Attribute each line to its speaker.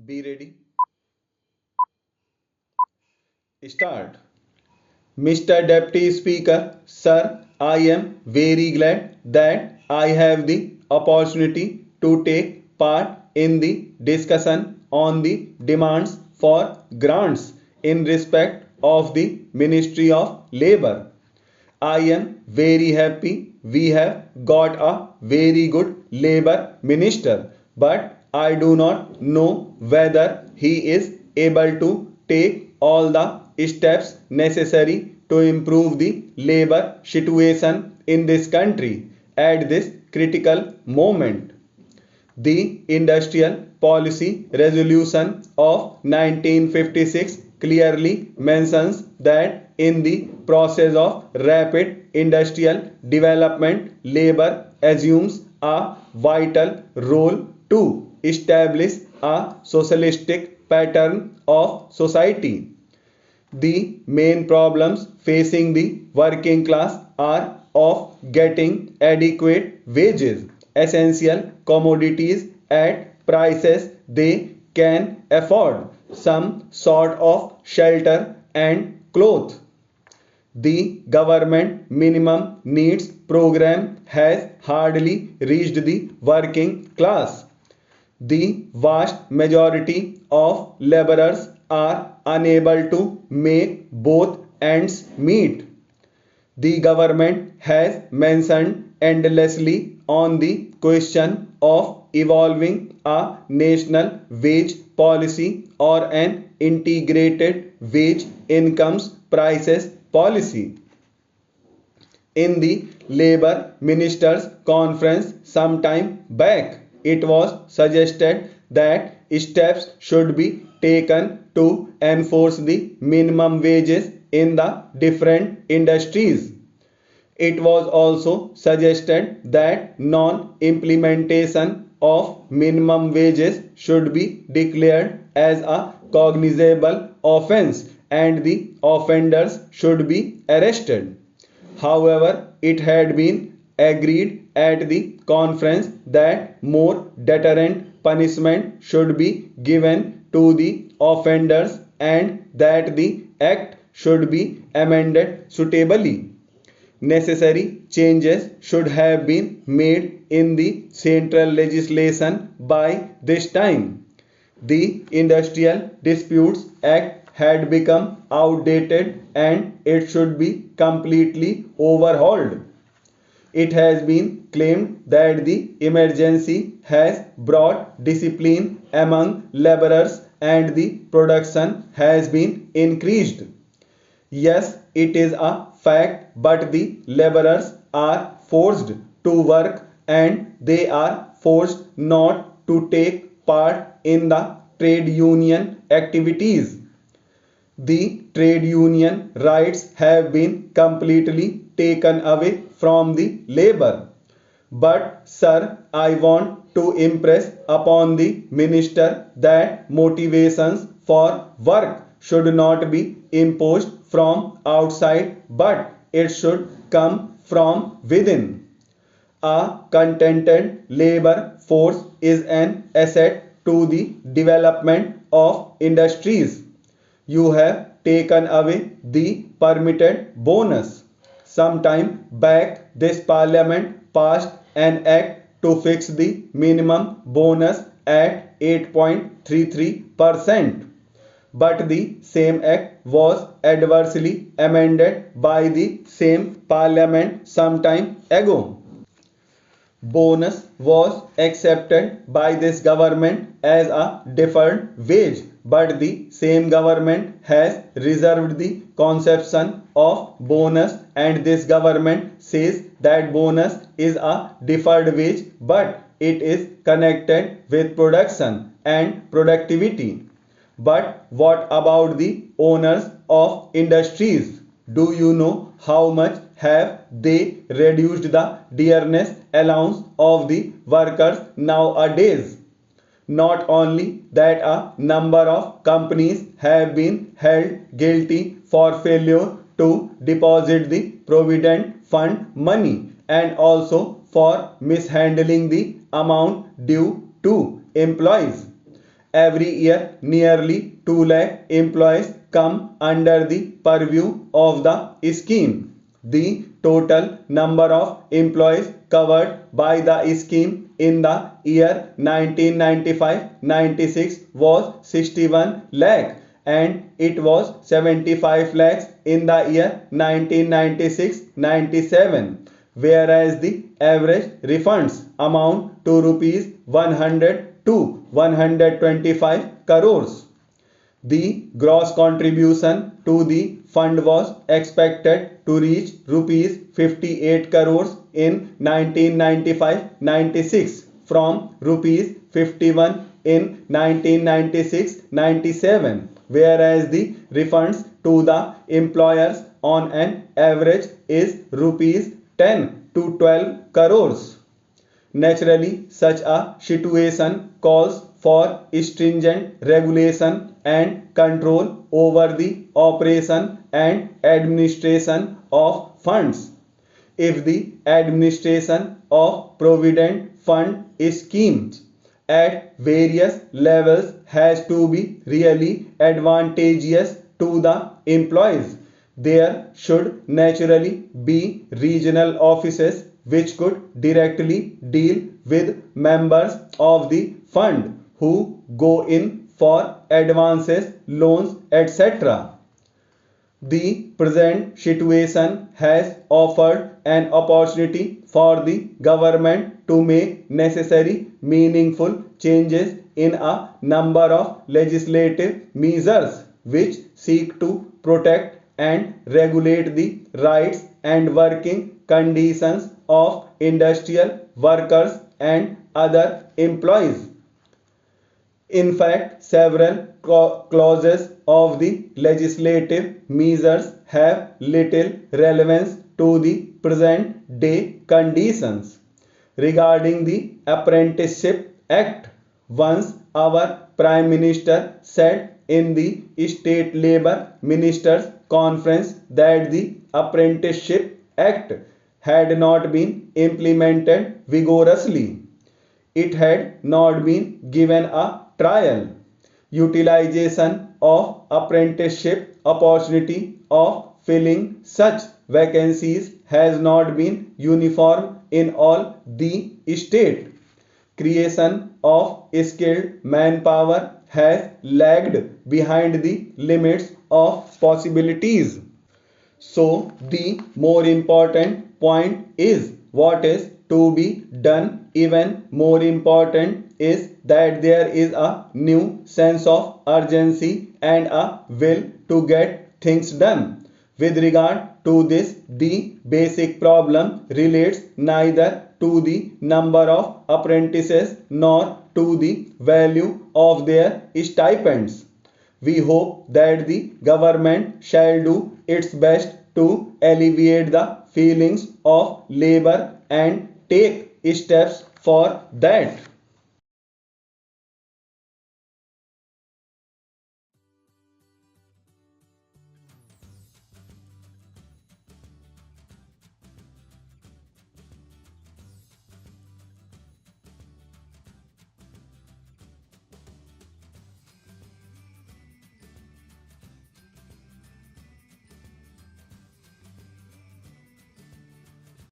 Speaker 1: Be ready. Start. Mr. Deputy Speaker, Sir, I am very glad that I have the opportunity to take part in the discussion on the demands for grants in respect of the Ministry of Labour. I am very happy we have got a very good labor minister, but I do not know whether he is able to take all the steps necessary to improve the labor situation in this country at this critical moment. The Industrial Policy Resolution of 1956 clearly mentions that in the process of rapid industrial development, labor assumes a vital role to establish a socialistic pattern of society. The main problems facing the working class are of getting adequate wages, essential commodities at prices they can afford, some sort of shelter and clothes. The government minimum needs program has hardly reached the working class. The vast majority of laborers are unable to make both ends meet. The government has mentioned endlessly on the question of evolving a national wage policy or an integrated wage incomes prices policy. In the Labour Ministers' Conference some time back, it was suggested that steps should be taken to enforce the minimum wages in the different industries. It was also suggested that non-implementation of minimum wages should be declared as a cognizable offence and the offenders should be arrested. However, it had been agreed at the conference that more deterrent punishment should be given to the offenders and that the act should be amended suitably. Necessary changes should have been made in the central legislation by this time. The Industrial Disputes Act had become outdated and it should be completely overhauled. It has been claimed that the emergency has brought discipline among laborers and the production has been increased. Yes, it is a fact, but the laborers are forced to work and they are forced not to take part in the trade union activities. The trade union rights have been completely taken away from the labor. But, sir, I want to impress upon the minister that motivations for work should not be imposed from outside, but it should come from within. A contented labor force is an asset to the development of industries. You have taken away the permitted bonus. Some time back, this parliament passed an act to fix the minimum bonus at 8.33%. But the same act was adversely amended by the same parliament some time ago. Bonus was accepted by this government as a deferred wage, but the same government has reserved the conception of bonus, and this government says that bonus is a deferred wage, but it is connected with production and productivity. But what about the owners of industries? Do you know how much have they reduced the dearness allowance of the workers nowadays? Not only that, a number of companies have been held guilty for failure to deposit the provident fund money and also for mishandling the amount due to employees. every year nearly 2 lakh employees come under the purview of the scheme. The total number of employees covered by the scheme in the year 1995-96 was 61 lakh and it was 75 lakhs in the year 1996-97, whereas the average refunds amount to rupees 100 to 125 crores. The gross contribution to the fund was expected to reach rupees 58 crores in 1995-96 from rupees 51 in 1996-97, whereas the refunds to the employers on an average is rupees 10 to 12 crores. Naturally, such a situation calls for stringent regulation and control over the operation and administration of funds. If the administration of provident fund schemes at various levels has to be really advantageous to the employees, there should naturally be regional offices which could directly deal with members of the fund who go in for advances, loans, etc. The present situation has offered an opportunity for the government to make necessary meaningful changes in a number of legislative measures which seek to protect and regulate the rights and working conditions of industrial workers and other employees. In fact, several clauses of the legislative measures have little relevance to the present day conditions. Regarding the Apprenticeship Act, once our Prime Minister said in the State Labour Ministers' Conference that the Apprenticeship Act had not been implemented vigorously. It had not been given a trial. Utilization of apprenticeship opportunity of filling such vacancies has not been uniform in all the state. Creation of skilled manpower has lagged behind the limits of possibilities. So the more important point is what is to be done. Even more important is that there is a new sense of urgency and a will to get things done. With regard to this, the basic problem relates neither to the number of apprentices nor to the value of their stipends. We hope that the government shall do its best to alleviate the feelings of labor and take steps for that.